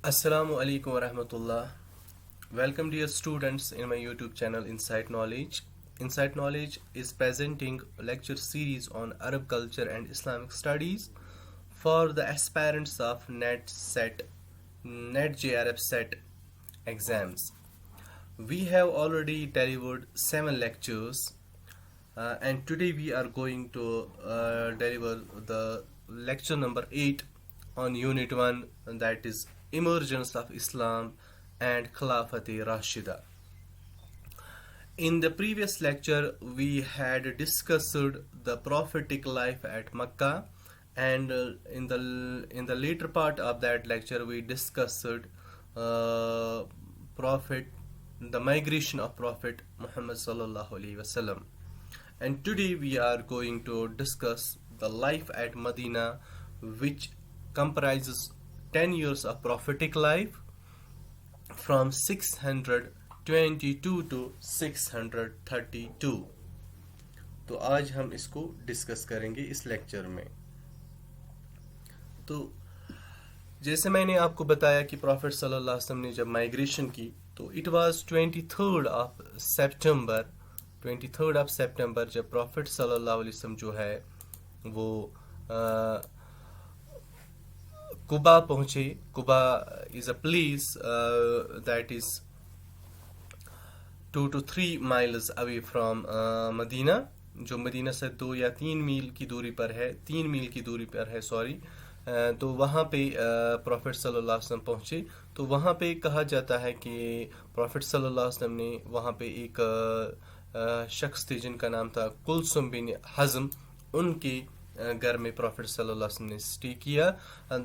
Assalamu alaikum wa rahmatullah. Welcome dear students in my YouTube channel Insight Knowledge. Insight Knowledge is presenting a lecture series on Arab culture and Islamic studies for the aspirants of NET JRF set exams. We have already delivered 7 lectures and today we are going to deliver the lecture number 8 on Unit 1, and that is Emergence of Islam and Khilafat-e Rashida. In the previous lecture, we had discussed the prophetic life at Makkah, and in the later part of that lecture, we discussed Prophet, the migration of Prophet Muhammad sallallahu alaihi wasallam. And today we are going to discuss the life at Medina, which comprises 10 years of prophetic life from 622 to 632. تو آج ہم اس کو discuss کریں گے اس lecture میں. تو جیسے میں نے آپ کو بتایا کہ پروفٹ صلی اللہ علیہ وسلم نے جب مائگریشن کی تو it was 23rd of September جب پروفٹ صلی اللہ علیہ وسلم جو ہے وہ قبا پہنچے. Quba is a place that is 2 to 3 miles away from Medina, جو مدینہ سے 2 یا 3 میل کی دوری پر ہے, 3 میل کی دوری پر ہے سوری. تو وہاں پہ پروفٹ صلی اللہ علیہ وسلم پہنچے. تو وہاں پہ کہا جاتا ہے کہ پروفٹ صلی اللہ علیہ وسلم نے وہاں پہ ایک شخص تھے جن کا نام تھا کلثوم بن حزم, ان کے گھر میں پروفٹ صلی اللہ علیہ وسلم نے اسٹے کیا.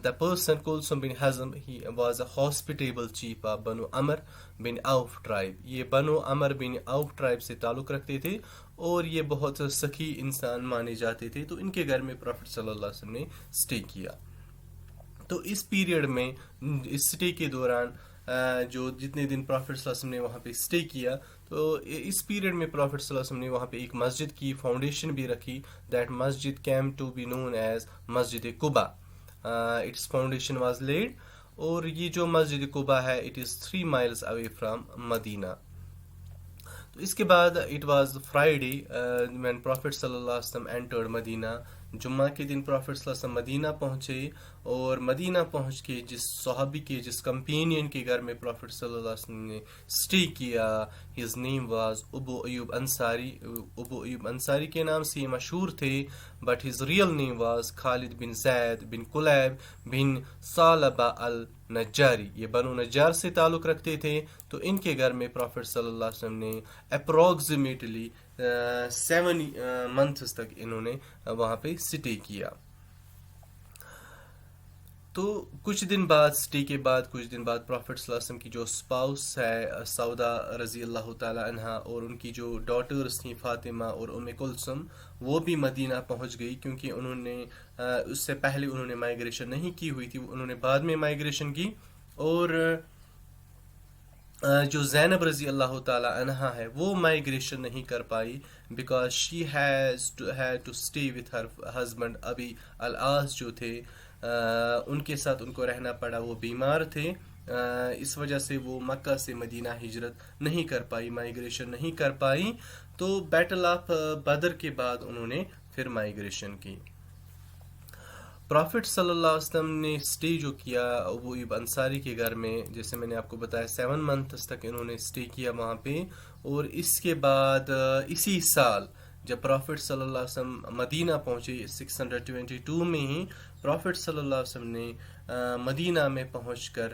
The person Kulthum bin Hazm he was a hospitable chief of Banu Amr bin Auf tribe. یہ بنو عمر بن عوف ٹرائب سے تعلق رکھتے تھے اور یہ بہت سخی انسان مانے جاتے تھے. تو ان کے گھر میں پروفٹ صلی اللہ علیہ وسلم نے اسٹے کیا. تو اس پیریڈ میں, اس اسٹے کے دوران جو جتنے دن پروفٹ صلی اللہ علیہ وسلم نے وہاں پہ اسٹے کیا, تو اس پیریڈ میں پروفٹ صلی اللہ علیہ وسلم نے وہاں پہ ایک مسجد کی فاؤنڈیشن بھی رکھی. دیٹ مسجد came to be known as Masjid Quba. Its foundation was laid, اور یہ جو مسجد قبا ہے it is 3 miles away from Medina. تو اس کے بعد it was Friday when prophet صلی اللہ علیہ وسلم انٹرڈ مدینہ. جمعہ کے دن پروفٹ صلی اللہ علیہ وسلم مدینہ پہنچے, اور مدینہ پہنچ کے جس صحابی کے, جس کمپینین کے گھر میں پروفٹ صلی اللہ علیہ وسلم نے اسٹے کیا, his name was Abu Ayyub Ansari. Abu Ayyub Ansari کے نام سے یہ مشہور تھے, but his real name was Khalid bin Zayd bin Kulayb bin Thalabah al Najjari. یہ بنو نجار سے تعلق رکھتے تھے. تو ان کے گھر میں پروفٹ صلی اللہ علیہ وسلم نے اپروکسیمیٹلی 7 months تک انہوں نے وہاں پہ اسٹے کیا. تو کچھ دن بعد, اسٹے کے بعد کچھ دن بعد پروفٹ صلی اللہ علیہ وسلم کی جو اسپاؤس ہے سودا رضی اللہ تعالی عنہا, اور ان کی جو ڈاٹرز تھیں فاطمہ اور ام کلثوم, وہ بھی مدینہ پہنچ گئی, کیونکہ انہوں نے اس سے پہلے انہوں نے مائگریشن نہیں کی ہوئی تھی, انہوں نے بعد میں مائگریشن کی. اور جو زینب رضی اللہ تعالی عنہا ہے وہ مائگریشن نہیں کر پائی, because she has to stay with her husband Abi al Aas جو تھے, ان کے ساتھ ان کو رہنا پڑا. وہ بیمار تھے, اس وجہ سے وہ مکہ سے مدینہ ہجرت نہیں کر پائی, مائگریشن نہیں کر پائی. تو بیٹل آف بدر کے بعد انہوں نے پھر مائگریشن کی. پروفٹ صلی اللہ علیہ وسلم نے اسٹے جو کیا ابو ایوب انصاری کے گھر میں, جیسے میں نے آپ کو بتایا 7 months تک انہوں نے اسٹے کیا وہاں پہ. اور اس کے بعد اسی سال جب پروفٹ صلی اللہ علیہ وسلم مدینہ پہنچے 622 میں ہی, پروفٹ صلی اللہ علیہ وسلم نے مدینہ میں پہنچ کر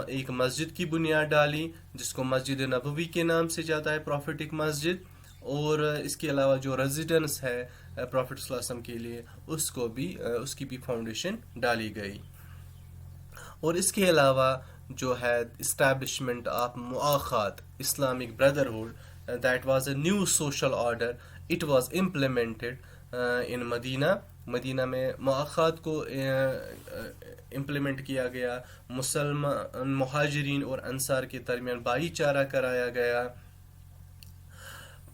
ایک مسجد کی بنیاد ڈالی, جس کو مسجد نبوی کے نام سے جاتا ہے, پروفیٹک مسجد. اور اس کے علاوہ جو ریزیڈنس ہے پروفٹ صلی اللہ علیہ وسلم کے لیے, اس کی بھی فاؤنڈیشن ڈالی گئی. اور اس کے علاوہ جو ہے اسٹیبلشمنٹ آف مؤاخات Islamic brotherhood, that was a new social order, it was implemented in Medina. Medina میں مؤاخات کو امپلیمنٹ کیا گیا, مسلمان مہاجرین اور انصار کے درمیان بھائی چارہ کرایا گیا.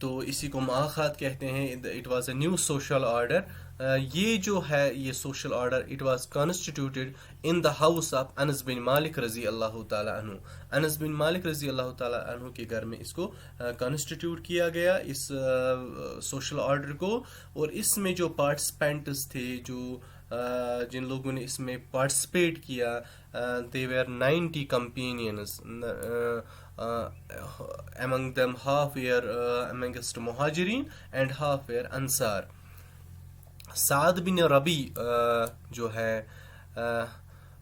تو اسی کو مؤاخات کہتے ہیں. It was a new social order. یہ جو ہے یہ social order it was constituted in the house of Anas bin Malik رضی اللہ تعالیٰ عنہ. انس بن مالک رضی اللہ تعالیٰ عنہ کے گھر میں اس کو کانسٹیٹیوٹ کیا گیا اس سوشل آرڈر کو. اور اس میں جو پارٹیسپینٹس تھے, جو جن لوگوں نے اس میں پارٹیسپیٹ کیا, they were 90 companions. Among them half were amongst Muhajirin and half were Ansar. سعد بن ربی جو ہے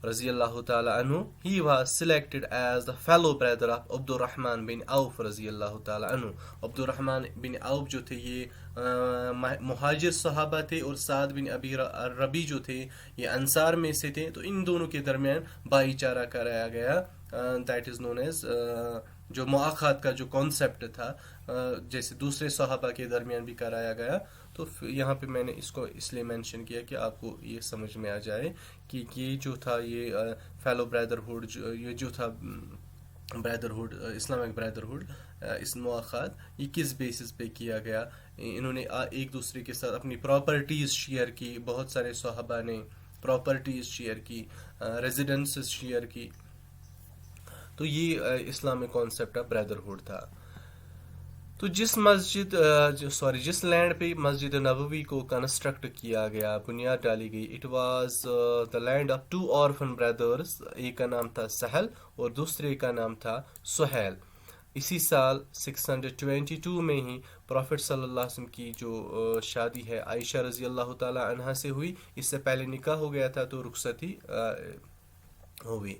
رضی اللہ تعالیٰ عنہ, he was selected as the fellow brother of عبد الرحمن بن عوف رضی اللہ تعالیٰ عنہ. عبد الرحمن بن عوف جو تھے یہ مہاجر صحابہ تھے, اور سعد بن ابی ربی جو تھے یہ انصار میں سے تھے. تو ان دونوں کے درمیان بھائی چارہ کرایا گیا. دیٹ از نون ایز جو مؤاخات کا جو کانسیپٹ تھا, جیسے دوسرے صحابہ کے درمیان بھی کرایا گیا. تو یہاں پہ میں نے اس کو اس لیے مینشن کیا کہ آپ کو یہ سمجھ میں آ جائے کہ یہ جو تھا یہ فیلو بردرہڈ, یہ جو تھا بردرہڈ, اسلامک بردرہڈ, اس مؤاخات یہ کس بیسس پہ کیا گیا. انہوں نے ایک دوسرے کے ساتھ اپنی پراپرٹیز شیئر کی. بہت سارے صحابہ نے پراپرٹیز شیئر کی, ریزیڈنسز شیئر کی. تو یہ اسلامک کانسیپٹ آف بردرہڈ تھا. تو جس لینڈ پہ مسجد نبوی کو کنسٹرکٹ کیا گیا, بنیاد ڈالی گئی, it was the land of 2 orphan brothers. ایک کا نام تھا سہل اور دوسرے کا نام تھا سہیل. اسی سال 622 میں ہی پروفٹ صلی اللہ علیہ وسلم کی جو شادی ہے عائشہ رضی اللہ تعالی عنہا سے ہوئی. اس سے پہلے نکاح ہو گیا تھا تو رخصتی ہوئی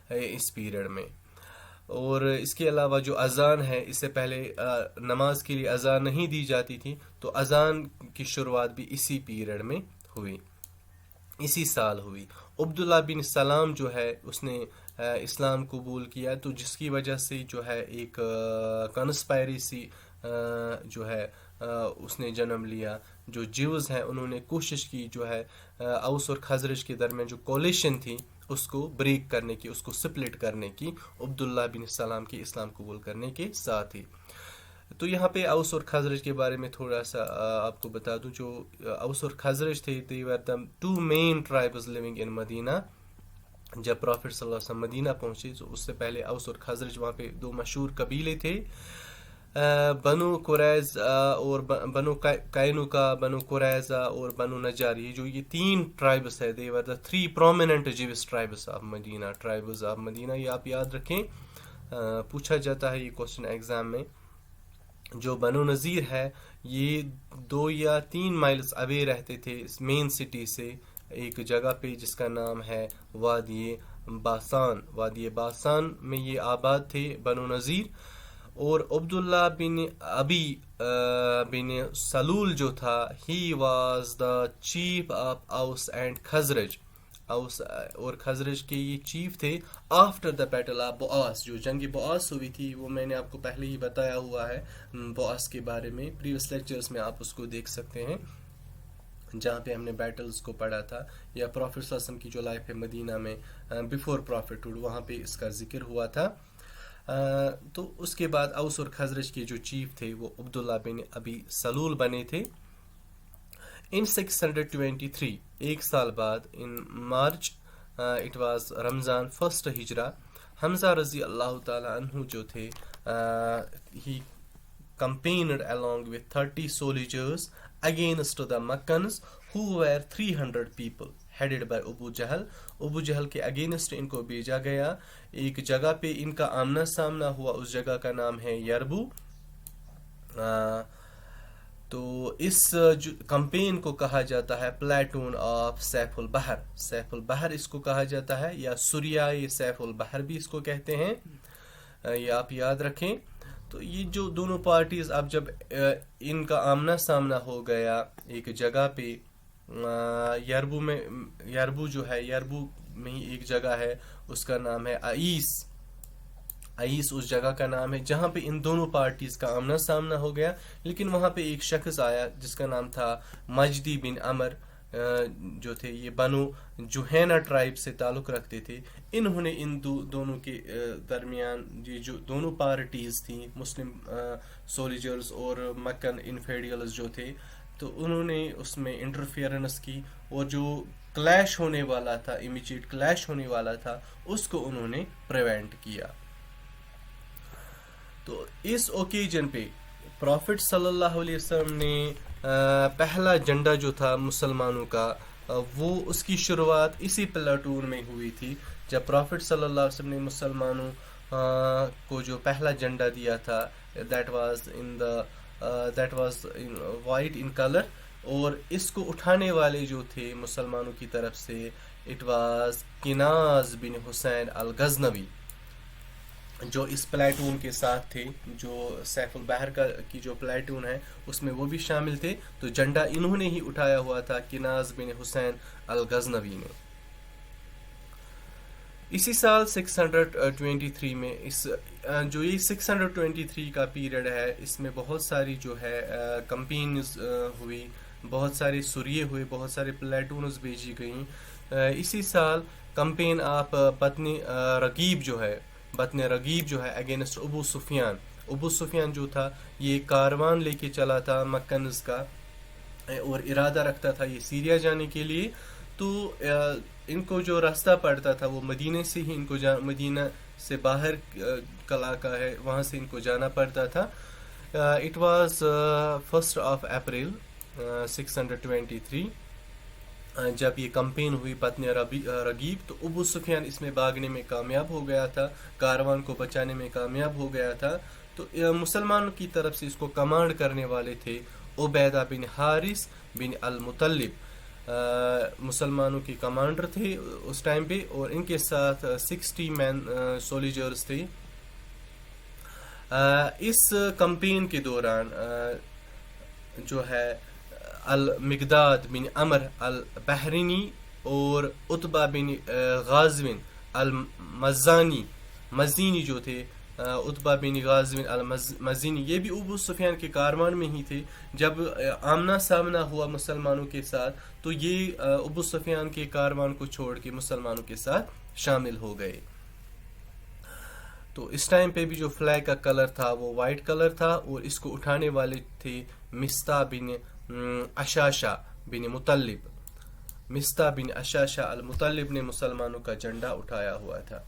اس پیریڈ میں. اور اس کے علاوہ جو اذان ہے, اس سے پہلے نماز کے لیے اذان نہیں دی جاتی تھی, تو اذان کی شروعات بھی اسی پیریڈ میں ہوئی, اسی سال ہوئی. عبداللہ بن سلام جو ہے اس نے اسلام قبول کیا, تو جس کی وجہ سے جو ہے ایک کنسپائریسی جو ہے اس نے جنم لیا. جو جیوز ہیں انہوں نے کوشش کی جو ہے اوس اور خزرج کے درمیان جو کولیشن تھی اس کو بریک کرنے کی, اس کو سپلٹ کرنے کی, عبداللہ بن سلام کے اسلام قبول کرنے کے ساتھ ہی. تو یہاں پہ اوس اور خزرج کے بارے میں تھوڑا سا آپ کو بتا دوں. جو اوس اور خزرج تھے, they were the 2 main tribes living in مدینہ. جب پروفٹ صلی اللہ علیہ وسلم مدینہ پہنچے تو اس سے پہلے اوس اور خزرج وہاں پہ 2 مشہور قبیلے تھے, بنو قریظ اور بنو قینوقا, بنو قریظہ اور بنو نجار. یہ 3 ٹرائبس ہے. they were the 3 prominent Jewish tribes of Medina, tribes of مدینہ. یہ آپ یاد رکھیں, پوچھا جاتا ہے یہ کوشچن ایگزام میں. جو بنو نذیر ہے یہ 2 یا 3 مائلز اوے رہتے تھے مین سٹی سے, ایک جگہ پہ جس کا نام ہے وادی باسان. وادی باسان میں یہ آباد تھے بنو نذیر. اور عبداللہ بن ابی بن سلول جو تھا, he was the chief of اوس اینڈ خزرج. اوس اور خزرج کے یہ چیف تھے آفٹر دا بیٹل آف بؤاس. جو جنگ بؤاس ہوئی تھی وہ میں نے آپ کو پہلے ہی بتایا ہوا ہے بؤاس کے بارے میں, پریویس لیکچرز میں آپ اس کو دیکھ سکتے ہیں جہاں پہ ہم نے بیٹلز کو پڑھا تھا, یا پروفٹ صلی اللہ علیہ وسلم کی جو لائف ہے مدینہ میں بیفور پروفٹ ہوڈ, وہاں پہ اس کا ذکر ہوا تھا. تو اس کے بعد اوس اور خزرج کے جو چیف تھے وہ عبداللہ بن ابی سلول بنے تھے. ان 623 ایک سال بعد, ان مارچ, اٹ واز رمضان 1 ہجرہ, حمزہ رضی اللہ تعالی عنہ جو تھے, ہی campaigned along with 30 soldiers against the Meccans who were 300 people headed by ابو جہل. ابو جہل کے اگینسٹ ان کو بھیجا گیا. ایک جگہ پہ ان کا آمنا سامنا ہوا, اس جگہ کا نام ہے یربو. تو اس کمپین کو کہا جاتا ہے پلیٹون آف سیف البحر. سیف البحر اس کو کہا جاتا ہے, یا سوریائے سیف البحر بھی اس کو کہتے ہیں, یہ آپ یاد رکھیں. تو یہ جو دونوں پارٹیز, اب جب ان کا آمنا سامنا ہو گیا ایک جگہ پہ, یربو میں, یربو جو ہے یربو میں ہی ایک جگہ ہے اس کا نام ہے عیس. عیس اس جگہ کا نام ہے جہاں پہ ان دونوں پارٹیز کا آمنا سامنا ہو گیا. لیکن وہاں پہ ایک شخص آیا جس کا نام تھا مجدی بن عمر, جو تھے یہ بنو جوہینا ٹرائب سے تعلق رکھتے تھے. انہوں نے ان دونوں کے درمیان یہ جو دونوں پارٹیز تھیں مسلم سولیجرز اور مکن انفیڈیلز جو تھے تو انہوں نے اس میں انٹرفیئرنس کی اور جو کلیش ہونے والا تھا امیجیٹ کلیش ہونے والا تھا اس کو انہوں نے پریونٹ کیا. تو اس اوکیجن پہ پروفٹ صلی اللہ علیہ وسلم نے پہلا جھنڈا جو تھا مسلمانوں کا وہ اس کی شروعات اسی پلاٹون میں ہوئی تھی جب پروفٹ صلی اللہ علیہ وسلم نے مسلمانوں کو جو پہلا جھنڈا دیا تھا that was white in colour اور اس کو اٹھانے والے جو تھے مسلمانوں کی طرف سے اٹ واز کناز بن حسین الغزنوی جو اس پلاٹون کے ساتھ تھے جو سیف البحر کی جو پلاٹون ہے اس میں وہ بھی شامل تھے. تو جھنڈا انہوں نے ہی اٹھایا ہوا تھا کناز بن حسین الغزنوی نے. اسی سال 623 میں اس جو یہ 623 کا پیریڈ ہے اس میں بہت ساری جو ہے کمپینز ہوئی, بہت سارے سریے ہوئے, بہت سارے پلاٹونز بھیجی گئیں. اسی سال کمپین آف بطن رغیب جو ہے اگینسٹ ابو سفیان جو تھا یہ کاروان لے کے چلا تھا مکنز کا اور ارادہ رکھتا تھا یہ سیریا جانے کے لیے. تو ان کو جو راستہ پڑتا تھا وہ مدینے سے ہی ان کو مدینہ سے باہر کا علاقہ ہے وہاں سے ان کو جانا پڑتا تھا. اٹ واز 1 اپریل 623 جب یہ کمپین ہوئی بطن رغیب تو ابو سفیان اس میں بھاگنے میں کامیاب ہو گیا تھا, کاروان کو بچانے میں کامیاب ہو گیا تھا. تو مسلمانوں کی طرف سے اس کو کمانڈ کرنے والے تھے عبیدہ بن حارث بن المطلب, مسلمانوں کے کمانڈر تھے اس ٹائم پہ اور ان کے ساتھ 60 مین سولیجرز تھے. اس کمپین کے دوران جو ہے المقداد بن عمر البحرینی اور عتبہ بن غازوین مزینی جو تھے عتبہ بن غازوین المزینی یہ بھی ابو سفیان کے کاروان میں ہی تھے. جب آمنا سامنا ہوا مسلمانوں کے ساتھ تو یہ ابو سفیان کے کاروان کو چھوڑ کے مسلمانوں کے ساتھ شامل ہو گئے. تو اس ٹائم پہ بھی جو فلیگ کا کلر تھا وہ وائٹ کلر تھا اور اس کو اٹھانے والے تھے مستہ بن اشاشہ بن المطلب نے مسلمانوں کا جھنڈا اٹھایا ہوا تھا.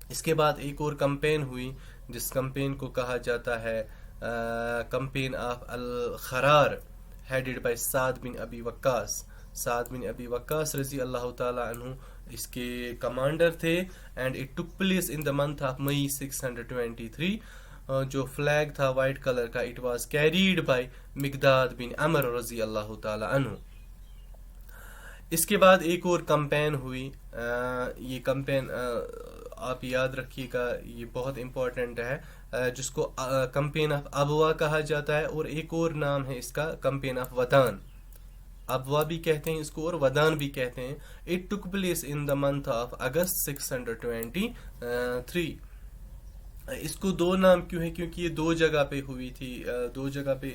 اس کے بعد ایک اور کمپین ہوئی جس کمپین کو کہا جاتا ہے campaign of الخرار headed by Saad bin Abi Waqqas رضی اللہ تعالی عنہ اس کے کمانڈر تھے. And it took place in the month of May 623. جو فلیگ تھا وائٹ کلر کا it was carried by Miqdad bin Amr رضی اللہ تعالی عنہ. اس کے بعد ایک اور کمپین ہوئی, یہ کمپین آپ یاد رکھیے گا یہ بہت امپورٹنٹ ہے, جس کو کمپین آف ابوا کہا جاتا ہے اور ایک اور نام ہے اس کا کمپین آف ودان. ابوا بھی کہتے ہیں اس کو اور ودان بھی کہتے ہیں. It took place in the month of August 623. اس کو دو نام کیوں ہے کیونکہ یہ دو جگہ پہ ہوئی تھی, دو جگہ پہ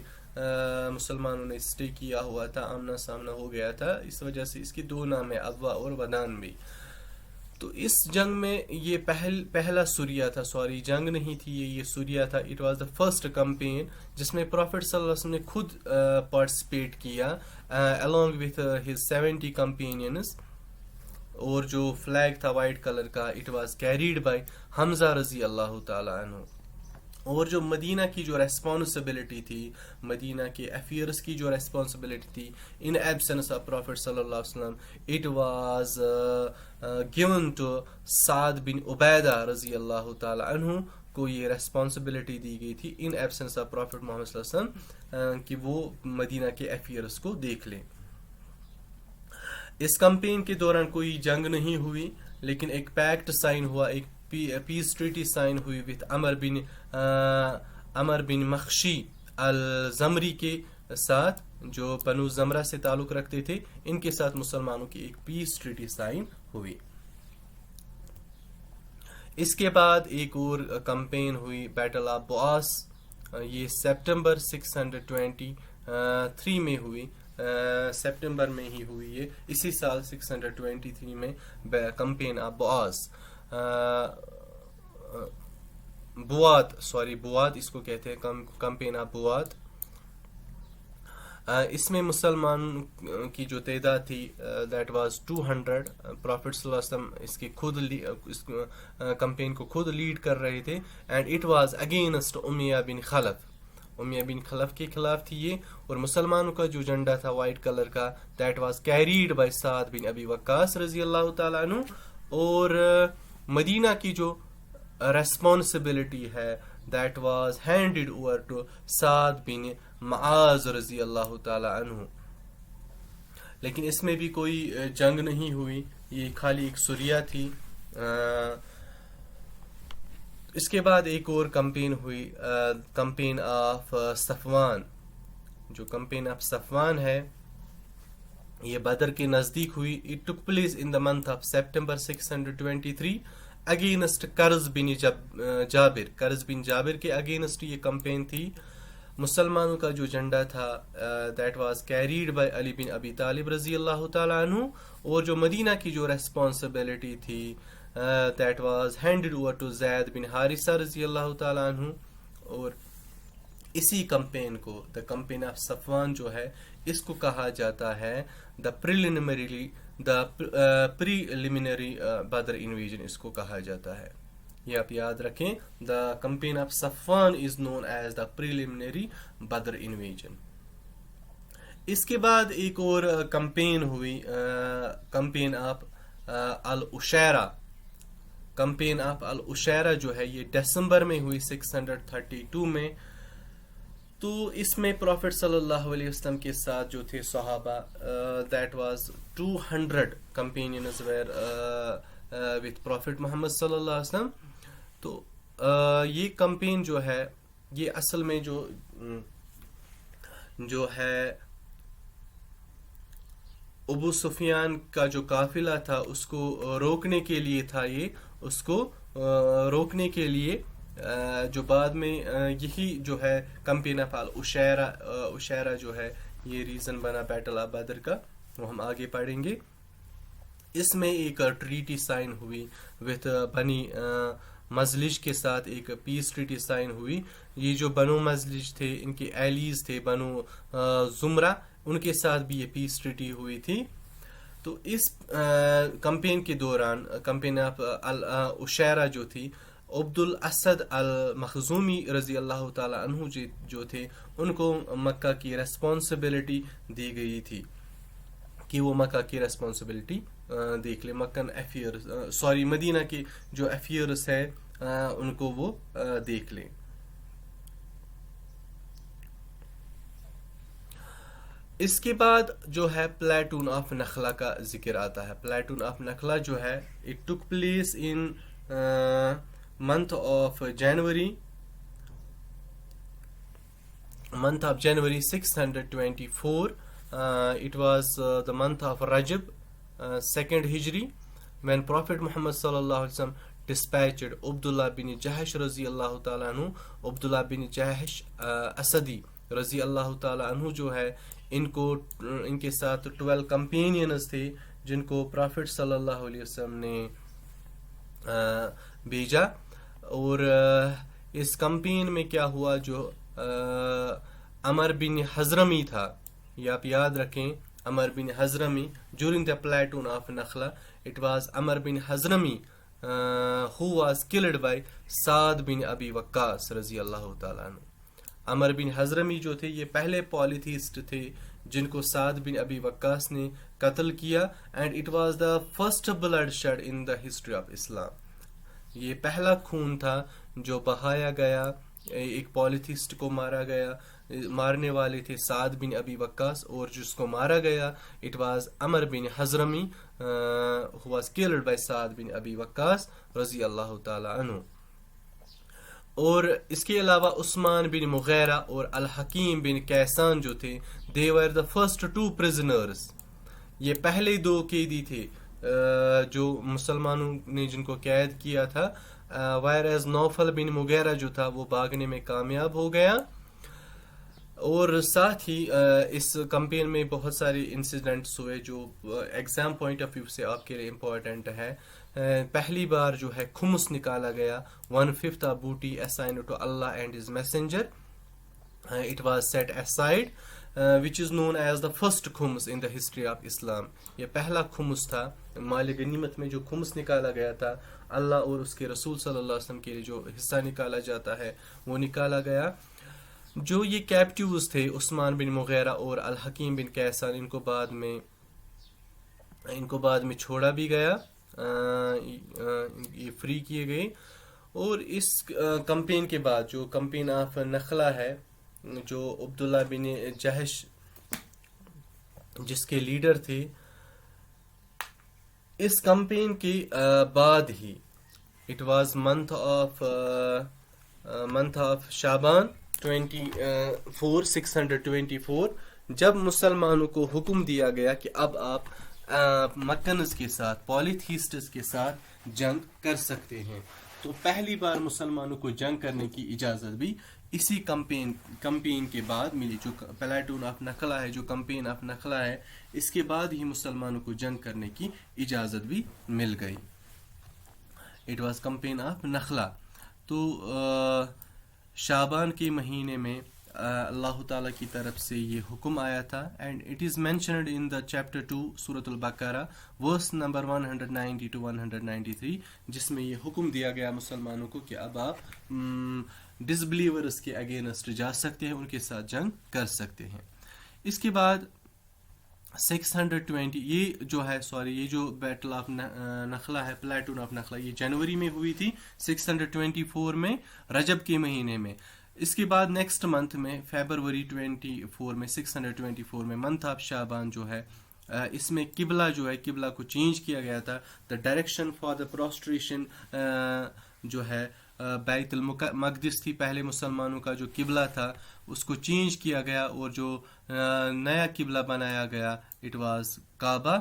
مسلمانوں نے اسٹے کیا ہوا تھا, آمنا سامنا ہو گیا تھا, اس وجہ سے اس کی دو نام ہے ابوا اور ودان بھی. تو اس جنگ میں یہ پہلا سوریہ تھا, جنگ نہیں تھی یہ سوریہ تھا. It was the first campaign جس میں پروفٹ صلی اللہ علیہ وسلم نے خود پارٹیسپیٹ کیا along with his 70 companions. اور جو فلیگ تھا وائٹ کلر کا اٹ واز کیریڈ بائی حمزہ رضی اللہ تعالی عنہ. اور جو مدینہ کی جو ریسپانسبلٹی تھی, مدینہ کے افیئرس کی جو ریسپانسبلٹی تھی ان ایبسنس آف پروفٹ صلی اللہ علیہ وسلم it was given to Saad بن عبیدہ رضی اللہ تعالی عنہ کو یہ ریسپانسبلٹی دی گئی تھی ان ایبسنس آف پروفٹ محمد صلی اللہ علیہ وسلم کہ وہ مدینہ کے افیئرس کو دیکھ لیں. اس کمپین کے دوران کوئی جنگ نہیں ہوئی لیکن ایک پیکٹ سائن ہوا, ایک پیس ٹریٹی سائن ہوئی وتھ عمر بن مخشی الزمری کے ساتھ جو بنو زمرہ سے تعلق رکھتے تھے. ان کے ساتھ مسلمانوں کی ایک پیس ٹریٹی سائن ہوئی. اس کے بعد ایک اور کمپین ہوئی بیٹل آف بواس, یہ سپٹمبر 623 میں ہوئی. سپٹمبر میں ہی ہوئی ہے اسی سال 623 میں کمپین آف بواز بوات اس کو کہتے ہیں کمپین آف بوات. اس میں مسلمان کی جو تعداد تھی دیٹ واز 200. پروفٹ صلی اللہ علیہ وسلم اس کی اس کمپین کو خود لیڈ کر رہے تھے اینڈ اٹ واز اگینسٹ امیہ بن خلف. امیہ بن خلف کے خلاف تھی یہ, اور مسلمانوں کا جو جھنڈا تھا وائٹ کلر کا that was carried by Saad bin Abi Waqqas رضی اللہ تعالیٰ عنہ. اور مدینہ کی جو ریسپانسبلٹی ہے that was handed over to Saad bin Muadh رضی اللہ تعالی عنہ. لیکن اس میں بھی کوئی جنگ نہیں ہوئی, یہ خالی ایک سریہ تھی. اس کے بعد ایک اور کمپین ہوئی, کمپین آف صفوان. جو کمپین آف صفوان ہے یہ بدر کے نزدیک ہوئی. It took place in the month of September 623 against Kurz bin Jabir. Kurz bin Jabir کے اگینسٹ یہ کمپین تھی. مسلمانوں کا جو جھنڈا تھا دیٹ واز کیریڈ بائی علی بن ابی طالب رضی اللہ تعالیٰ عنہ, اور جو مدینہ کی جو ریسپانسبلٹی تھی that was handed over to Zayd bin Harithah رضی اللہ تعالیٰ عنہ. اور اسی کمپین کو دا کمپین آف صفوان جو ہے اس کو کہا جاتا ہے دا پریلیمنری بدر انویژن اس کو کہا جاتا ہے. یہ آپ یاد رکھیں, the campaign of Safwan is known as the preliminary Badr invasion. اس کے بعد ایک اور کمپین ہوئی, campaign of al Ushayrah. Campaign of al Ushayrah جو ہے یہ دسمبر میں ہوئی 632 میں. تو اس میں پروفٹ صلی اللہ علیہ وسلم کے ساتھ جو تھے صحابہ that was 200 companions were with prophet Muhammad صلی اللہ علیہ وسلم. تو یہ کمپین جو ہے یہ اصل میں جو ہے ابو سفیان کا جو قافلہ تھا اس کو روکنے کے لیے تھا. یہ اس کو روکنے کے لیے جو بعد میں یہی جو ہے کمپین آف العشیرہ جو ہے یہ ریزن بنا بیٹل آف بدر کا, وہ ہم آگے پڑھیں گے. اس میں ایک ٹریٹی سائن ہوئی وتھ بنی مزلج کے ساتھ, ایک پیس ٹریٹی سائن ہوئی. یہ جو بنو مزلج تھے ان کے ایلیز تھے بنو زمرہ, ان کے ساتھ بھی یہ پیس ٹریٹی ہوئی تھی. تو اس کمپین کے دوران کمپین آف العشیرہ جو تھی عبد الاسد المخزومی رضی اللہ تعالی عنہ جو تھے ان کو مکہ کی ریسپانسبلٹی دی گئی تھی کہ وہ مکہ کی ریسپانسبلٹی دیکھ لیں. مکن افیئرز مدینہ کے جو افیئرز ہے ان کو وہ دیکھ لیں. اس کے بعد جو ہے پلیٹون آف نخلا کا ذکر آتا ہے. پلیٹون آف نخلا جو ہے it took place in month of January 624. It was the month of Rajab, 2nd Hijri, when Prophet Muhammad sallallahu alaihi wasallam dispatched Abdullah bin Jahash رضی اللہ تعالیٰ عنہ. عبداللہ بن جہش اسدی رضی اللہ تعالیٰ عنہ جو ہے ان کے ساتھ 12 کمپینینز تھے جن کو پرافٹ صلی اللہ علیہ وسلم نے بھیجا. اور اس کمپین میں کیا ہوا, جو عمر بن حضرمی تھا, یہ آپ یاد رکھیں, عمر bin حضرمی during the platoon of Nakhla it was Amr bin Hazrami who was killed by Saad bin Abi Waqqas رضی اللہ تعالیٰ عنہ. عمر بن حضرمی جو تھے یہ پہلے پالیتھیسٹ تھے جن کو سعد بن ابی وقاص نے قتل کیا, and it was the first blood shed in the history of Islam. یہ پہلا خون تھا جو بہایا گیا, ایک پالیتھیسٹ کو مارا گیا. مارنے والے تھے سعد بن ابی وقاص, اور جس کو مارا گیا it was Amr bin Hadrami who was killed by Saad bin Abi Waqqas رضی اللہ تعالی عنہ. اور اس کے علاوہ عثمان بن مغیرہ اور الحکیم بن کیسان جو تھے they were the first 2 prisoners. یہ پہلے 2 قیدی تھے جو مسلمانوں نے جن کو قید کیا تھا. whereas نوفل بن مغیرہ جو تھا وہ بھاگنے میں کامیاب ہو گیا. اور ساتھ ہی اس کمپین میں بہت سارے انسیڈنٹس ہوئے جو ایگزام پوائنٹ آف ویو سے آپ کے لیے امپورٹنٹ ہے. پہلی بار جو ہے خمس نکالا گیا, 1/5 of booty assigned to Allah and his messenger. It was set aside, which is known as the first khums in the history of Islam. یہ پہلا خمس تھا, مال غنیمت میں جو خمس نکالا گیا تھا اللہ اور اس کے رسول صلی اللہ علیہ وسلم کے لیے جو حصہ نکالا جاتا ہے وہ نکالا گیا. جو یہ کیپٹیوز تھے عثمان بن مغیرہ اور الحکیم بن کیسان, ان کو بعد میں چھوڑا بھی گیا, یہ فری کیے گئے. اور اس کمپین کے بعد جو کمپین آف نخلا ہے, جو عبداللہ بن جہش جس کے لیڈر تھے, اس کمپین کے بعد ہی اٹ واز منتھ آف شعبان 624, جب مسلمانوں کو حکم دیا گیا کہ اب آپ مکنز کے ساتھ, پالیتھیسٹس کے ساتھ جنگ کر سکتے ہیں. تو پہلی بار مسلمانوں کو جنگ کرنے کی اجازت بھی اسی کمپین کے بعد ملی. جو پلیٹون آف نخلا ہے, جو کمپین آف نخلا ہے, اس کے بعد ہی مسلمانوں کو جنگ کرنے کی اجازت بھی مل گئی. It was campaign of Nakhla. تو شعبان کے مہینے میں اللہ تعالیٰ کی طرف سے یہ حکم آیا تھا, and it is mentioned in the chapter 2 سورۃ البقرہ ورس نمبر 190 to 193, جس میں یہ حکم دیا گیا مسلمانوں کو کہ اب آپ ڈس بلیورز کے اگینسٹ جا سکتے ہیں, ان کے ساتھ جنگ کر سکتے ہیں. اس کے بعد 620 یہ جو بیٹل آف نخلا ہے, پلیٹون آف نخلا, یہ جنوری میں ہوئی تھی 624 میں, رجب کے مہینے میں. اس کے بعد نیکسٹ منتھ میں فیبروری 24 میں 624 میں منتھ آف شعبان جو ہے, اس میں قبلہ کو چینج کیا گیا تھا. The direction for the prostration جو ہے بیت المقدس تھی, پہلے مسلمانوں کا جو قبلہ تھا اس کو چینج کیا گیا, اور جو نیا قبلہ بنایا گیا it was Kaaba.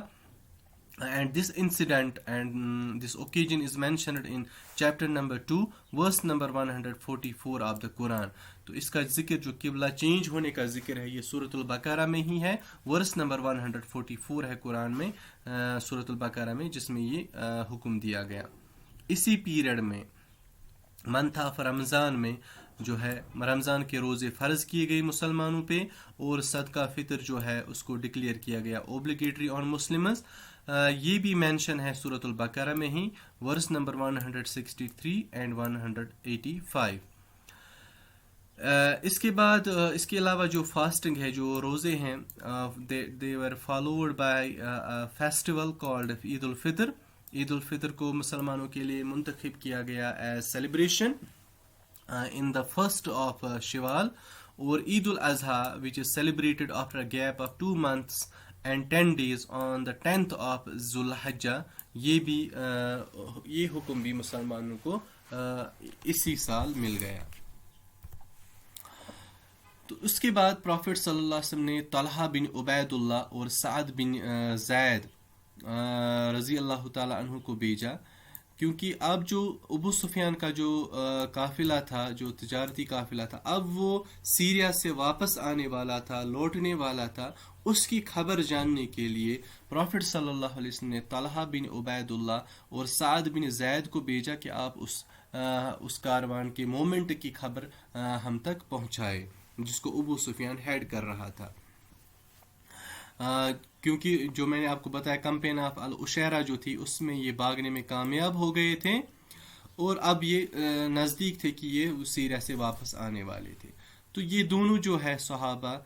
And this incident and this occasion is mentioned in chapter number 2 verse number 144 of the Quran. تو اس کا ذکر, جو قبلہ چینج ہونے کا ذکر ہے, یہ سورۃ البقرہ میں ہی ہے, ورس نمبر 144 ہے قرآن میں, سورۃ البقرہ میں, جس میں یہ حکم دیا گیا. اسی پیریڈ میں منتھ آف رمضان میں جو ہے رمضان کے روزے فرض کیے گئے مسلمانوں پہ, اور صدقہ فطر جو ہے اس کو ڈکلیئر کیا گیا اوبلیگیٹری آن مسلمز. یہ بھی مینشن ہے سورۃ البقرہ میں ہی, ورس نمبر 163 اینڈ 185. اس کے بعد اس کے علاوہ جو فاسٹنگ ہے, جو روزے ہیں, they were followed by festival called Eid al Fitr. Eid al Fitr کو مسلمانوں کے لیے منتخب کیا گیا as celebration in the first of Shawwal. اور Eid al-Adha which is celebrated after a gap of 2 months and 10 days on the 10th of ذوالحجہ, یہ حکم بھی مسلمانوں کو اسی سال مل گیا. تو اس کے بعد پروفٹ صلی اللہ علیہ وسلم نے طلحہ بن عبید اللہ اور سعد بن زید رضی اللہ تعالی عنہ کو بھیجا, کیونکہ اب جو ابو سفیان کا جو قافلہ تھا, جو تجارتی قافلہ تھا, اب وہ سیریا سے واپس آنے والا تھا, لوٹنے والا تھا. اس کی خبر جاننے کے لیے پروفٹ صلی اللہ علیہ وسلم نے طلحہ بن عبید اللہ اور سعد بن زید کو بھیجا کہ آپ اس کاروان کے مومنٹ کی خبر ہم تک پہنچائے, جس کو ابو سفیان ہیڈ کر رہا تھا. کیونکہ جو میں نے آپ کو بتایا کمپین آف العشیرہ جو تھی, اس میں یہ بھاگنے میں کامیاب ہو گئے تھے, اور اب یہ نزدیک تھے کہ یہ سیریا سے واپس آنے والے تھے. تو یہ دونوں جو ہے صحابہ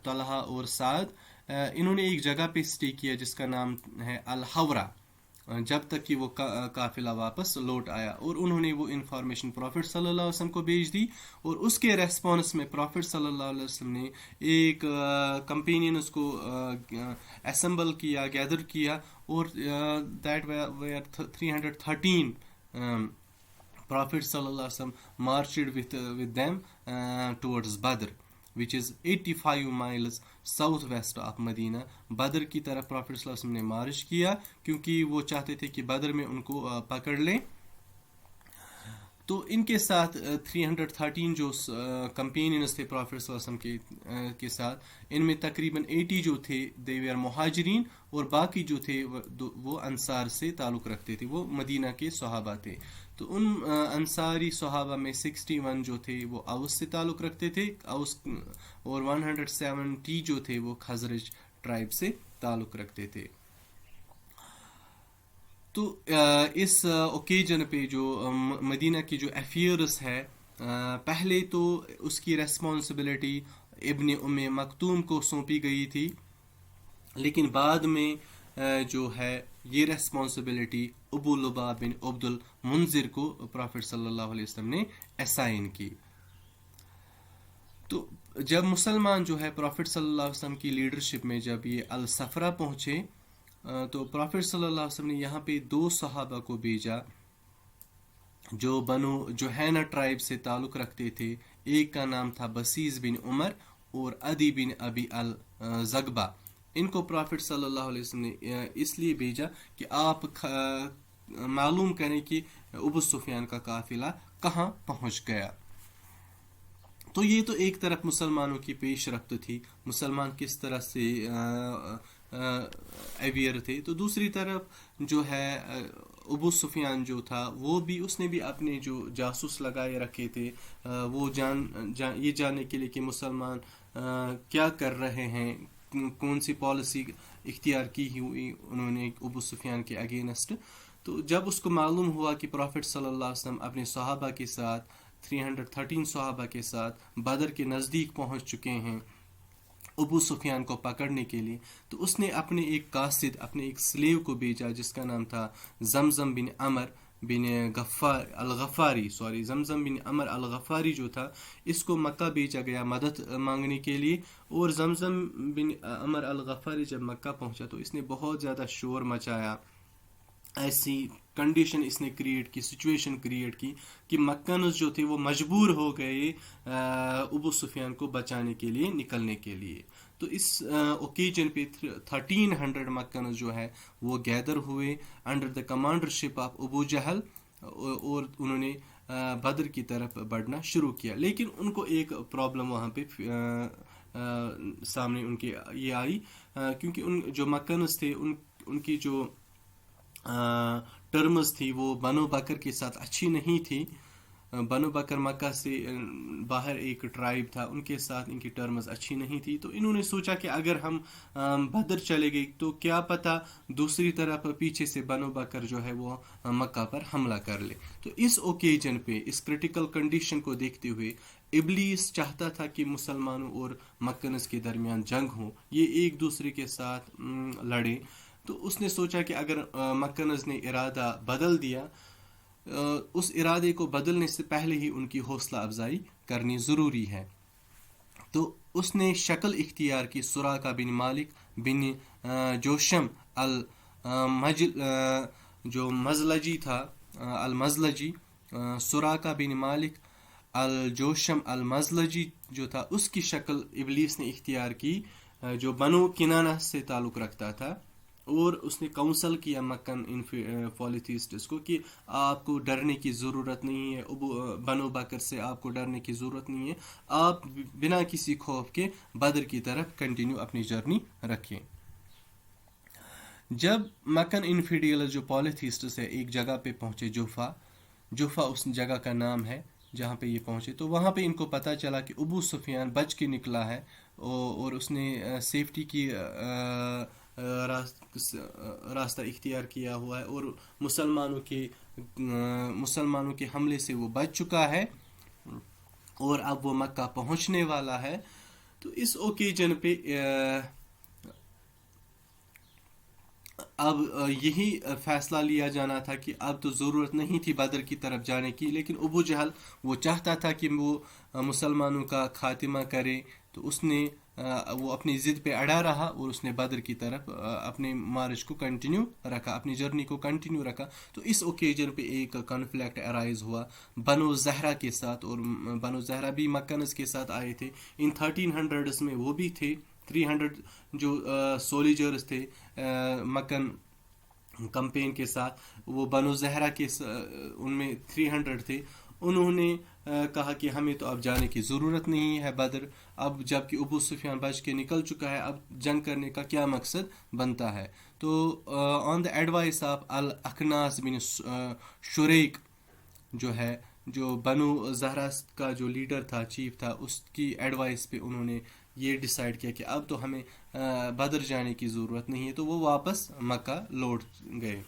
طلحہ اور سعد, انہوں نے ایک جگہ پہ اسٹے کیا جس کا نام ہے الحورہ, جب تک کہ وہ قافلہ واپس لوٹ آیا. اور انہوں نے وہ انفارمیشن پروفٹ صلی اللہ علیہ وسلم کو بھیج دی, اور اس کے ریسپانس میں پروفٹ صلی اللہ علیہ وسلم نے ایک کمپینینز کو اسمبل کیا, گیدر کیا, اور دیٹ ویئر 313 پروفٹ صلی اللہ علیہ وسلم مارچڈ with them towards Badr, which is 85 miles south west of مدینہ. بدر کی طرف پروفٹ صلی اللہ علیہ وسلم نے مارچ کیا, کیونکہ وہ چاہتے تھے کہ بدر میں ان کو پکڑ لیں. تو ان کے ساتھ 313 جو کمپینینز تھے پروفیٹ صلی اللہ علیہ وسلم کے ساتھ، ان میں تقریباً 80 جو تھے دے ویر مہاجرین، اور باقی جو تھے وہ انصار سے تعلق رکھتے تھے، وہ مدینہ کے صحابہ تھے. تو ان انصاری صحابہ میں 61 جو تھے وہ اوس سے تعلق رکھتے تھے، اوس، اور 170 جو تھے وہ خزرج ٹرائب سے تعلق رکھتے تھے. تو اس اوکیجن پہ جو مدینہ کی جو افیئرس ہے، پہلے تو اس کی ریسپانسبلٹی ابن ام مکتوم کو سونپی گئی تھی، لیکن بعد میں جو ہے یہ ریسپانسبلٹی ابو لباب بن عبد المنذر کو پروفیٹ صلی اللہ علیہ وسلم نے اسائن کی. تو جب مسلمان جو ہے پروفیٹ صلی اللہ علیہ وسلم کی لیڈرشپ میں جب یہ الصفرہ پہنچے، تو پروفیٹ صلی اللہ علیہ وسلم نے یہاں پہ 2 صحابہ کو بھیجا جو بنو جوہینہ ٹرائب سے تعلق رکھتے تھے. ایک کا نام تھا بسیز بن عمر اور عدی بن ابی الزغبہ. ان کو پروفیٹ صلی اللہ علیہ وسلم نے اس لیے بھیجا کہ آپ معلوم کریں کہ ابو سفیان کا قافلہ کہاں پہنچ گیا. تو یہ تو ایک طرف مسلمانوں کی پیش رفت تھی، مسلمان کس طرح سے اویئر تھے. تو دوسری طرف جو ہے ابو سفیان جو تھا وہ بھی، اس نے بھی اپنے جو جاسوس لگائے رکھے تھے، وہ یہ جاننے کے لیے کہ مسلمان کیا کر رہے ہیں، کون سی پالیسی اختیار کی ہوئی انہوں نے ابو سفیان کے اگینسٹ. تو جب اس کو معلوم ہوا کہ پروفیٹ صلی اللہ علیہ وسلم اپنے صحابہ کے ساتھ 313 صحابہ کے ساتھ بدر کے نزدیک پہنچ چکے ہیں ابو سفیان کو پکڑنے کے لیے، تو اس نے اپنے ایک قاصد، اپنے ایک سلیو کو بھیجا جس کا نام تھا زمزم بن عمر بن الغفاری، زمزم بن عمر الغفاری جو تھا، اس کو مکہ بھیجا گیا مدد مانگنے کے لیے. اور زمزم بن عمر الغفاری جب مکہ پہنچا تو اس نے بہت زیادہ شور مچایا، ایسی کنڈیشن اس نے کریٹ کی، سچویشن کریٹ کی کہ مکانز جو تھے وہ مجبور ہو گئے ابو سفیان کو بچانے کے لیے، نکلنے کے لیے. تو اس اوکیجن پہ 1300 مکانز جو ہے وہ گیدر ہوئے under the commandership of Abu جہل، اور انہوں نے بدر کی طرف بڑھنا شروع کیا. لیکن ان کو ایک پرابلم وہاں پہ سامنے ان کے یہ آئی، کیونکہ ان جو مکانز تھے ان کی جو ٹرمز تھی وہ بنو بکر کے ساتھ اچھی نہیں تھی. بنو بکر مکہ سے باہر ایک ٹرائب تھا، ان کے ساتھ ان کی ٹرمز اچھی نہیں تھی. تو انہوں نے سوچا کہ اگر ہم بدر چلے گئے تو کیا پتہ دوسری طرف پیچھے سے بنو بکر جو ہے وہ مکہ پر حملہ کر لے. تو اس اوکیجن پہ، اس کریٹیکل کنڈیشن کو دیکھتے ہوئے ابلیس چاہتا تھا کہ مسلمانوں اور مکنز کے درمیان جنگ ہو، یہ ایک دوسرے کے ساتھ لڑے. تو اس نے سوچا کہ اگر مکنز نے ارادہ بدل دیا، اس ارادے کو بدلنے سے پہلے ہی ان کی حوصلہ افزائی کرنی ضروری ہے. تو اس نے شکل اختیار کی سراقہ بن مالک بن جوشم جو مزلجی تھا، المزلجی، سراقہ بن مالک الجوشم المزلجی جو تھا، اس کی شکل ابلیس نے اختیار کی، جو بنو کنانہ سے تعلق رکھتا تھا. اور اس نے کاؤنسل کیا مکن پالیتھیسٹس کو کہ آپ کو ڈرنے کی ضرورت نہیں ہے، بنو بکر سے آپ کو ڈرنے کی ضرورت نہیں ہے، آپ بنا کسی خوف کے بدر کی طرف کنٹینیو اپنی جرنی رکھیں. جب مکن انفیڈیل جو پالیتھیسٹس ہے ایک جگہ پہ پہنچے، جوفا اس جگہ کا نام ہے جہاں پہ یہ پہنچے، تو وہاں پہ ان کو پتہ چلا کہ ابو سفیان بچ کے نکلا ہے اور اس نے سیفٹی کی راستہ اختیار کیا ہوا ہے، اور مسلمانوں کے حملے سے وہ بچ چکا ہے اور اب وہ مکہ پہنچنے والا ہے. تو اس اوکیجن پہ اب یہی فیصلہ لیا جانا تھا کہ اب تو ضرورت نہیں تھی بدر کی طرف جانے کی، لیکن ابو جہل وہ چاہتا تھا کہ وہ مسلمانوں کا خاتمہ کرے. تو اس نے وہ اپنی ضد پہ اڑا رہا اور اس نے بدر کی طرف اپنے مارچ کو کنٹینیو رکھا، اپنی جرنی کو کنٹینیو رکھا. تو اس اوکیجن پہ ایک کنفلکٹ ارائز ہوا بنو زہرہ کے ساتھ، اور بنو زہرہ بھی مکنز کے ساتھ آئے تھے. ان 1300 میں وہ بھی تھے، 300 جو سولیجرز تھے مکن کمپین کے ساتھ، وہ بنو زہرہ کے ان میں 300 تھے. انہوں نے کہا کہ ہمیں تو اب جانے کی ضرورت نہیں ہے بدر، اب جب کہ ابو سفیان بچ کے نکل چکا ہے، اب جنگ کرنے کا کیا مقصد بنتا ہے؟ تو آن دا ایڈوائس آف الاخناس بن شریک جو ہے، جو بنو زہرا کا جو لیڈر تھا، چیف تھا، اس کی ایڈوائس پہ انہوں نے یہ ڈیسائیڈ کیا کہ اب تو ہمیں بدر جانے کی ضرورت نہیں ہے، تو وہ واپس مکہ لوٹ گئے۔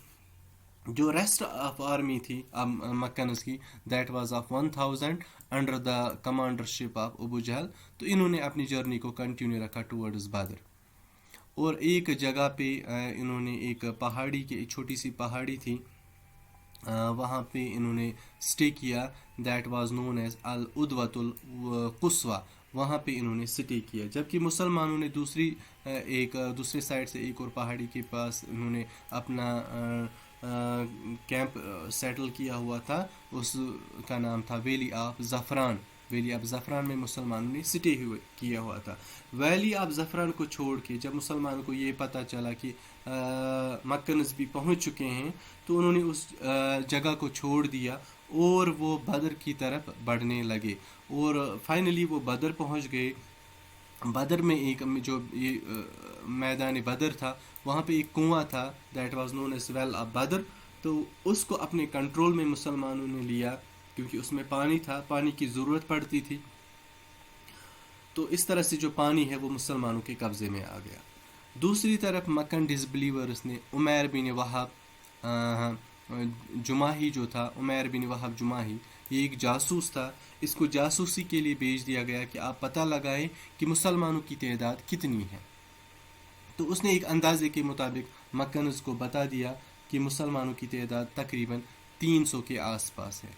جو ریسٹ آف آرمی تھی مکنز کی، that was of 1000 under the commandership of Abu Jahl, تو انہوں نے اپنی جرنی کو کنٹینیو رکھا ٹورڈز بدر۔ اور ایک جگہ پہ انہوں نے ایک پہاڑی کی چھوٹی سی پہاڑی تھی، وہاں پہ انہوں نے سٹے کیا، دیٹ واز نون ایز العدوۃ القصویٰ، وہاں پہ انہوں نے سٹے کیا۔ جبکہ مسلمانوں نے دوسرے سائڈ سے ایک اور پہاڑی کے پاس انہوں نے اپنا کیمپ سیٹل کیا ہوا تھا، اس کا نام تھا ویلی آف زعفران۔ ویلی آف زعفران میں مسلمانوں نے سٹے کیا ہوا تھا۔ ویلی آف زعفران کو چھوڑ کے جب مسلمانوں کو یہ پتہ چلا کہ مکنز بھی پہنچ چکے ہیں، تو انہوں نے اس جگہ کو چھوڑ دیا اور وہ بدر کی طرف بڑھنے لگے، اور فائنلی وہ بدر پہنچ گئے۔ بدر میں ایک جو یہ میدان بدر تھا، وہاں پہ ایک کنواں تھا، that was known as well of Badr, تو اس کو اپنے کنٹرول میں مسلمانوں نے لیا، کیونکہ اس میں پانی تھا، پانی کی ضرورت پڑتی تھی، تو اس طرح سے جو پانی ہے وہ مسلمانوں کے قبضے میں آ گیا۔ دوسری طرف مکن ڈسبلیورز نے عمیر بن وہب جماحی جو تھا، عمیر بن وہب جماحی، یہ ایک جاسوس تھا، اس کو جاسوسی کے لیے بھیج دیا گیا کہ آپ پتہ لگائیں کہ مسلمانوں کی تعداد کتنی ہے۔ تو اس نے ایک اندازے کے مطابق مکنز کو بتا دیا کہ مسلمانوں کی تعداد تقریباً 300 کے آس پاس ہے۔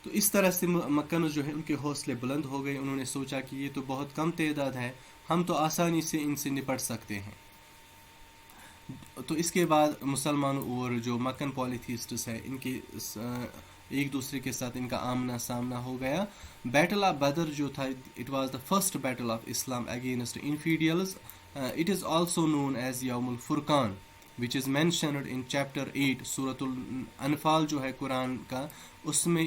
تو اس طرح سے مکنز جو ہے ان کے حوصلے بلند ہو گئے، انہوں نے سوچا کہ یہ تو بہت کم تعداد ہے، ہم تو آسانی سے ان سے نپٹ سکتے ہیں۔ تو اس کے بعد مسلمانوں اور جو مکن پالیتھیسٹس ہے، ان کے ایک دوسرے کے ساتھ ان کا آمنا سامنا ہو گیا۔ بیٹل آف بدر جو تھا، it was the first battle of Islam against infidels, it is also known as Yawm al Furqan, which is mentioned in chapter 8 سورۃ الانفال جو ہے قرآن کا، اس میں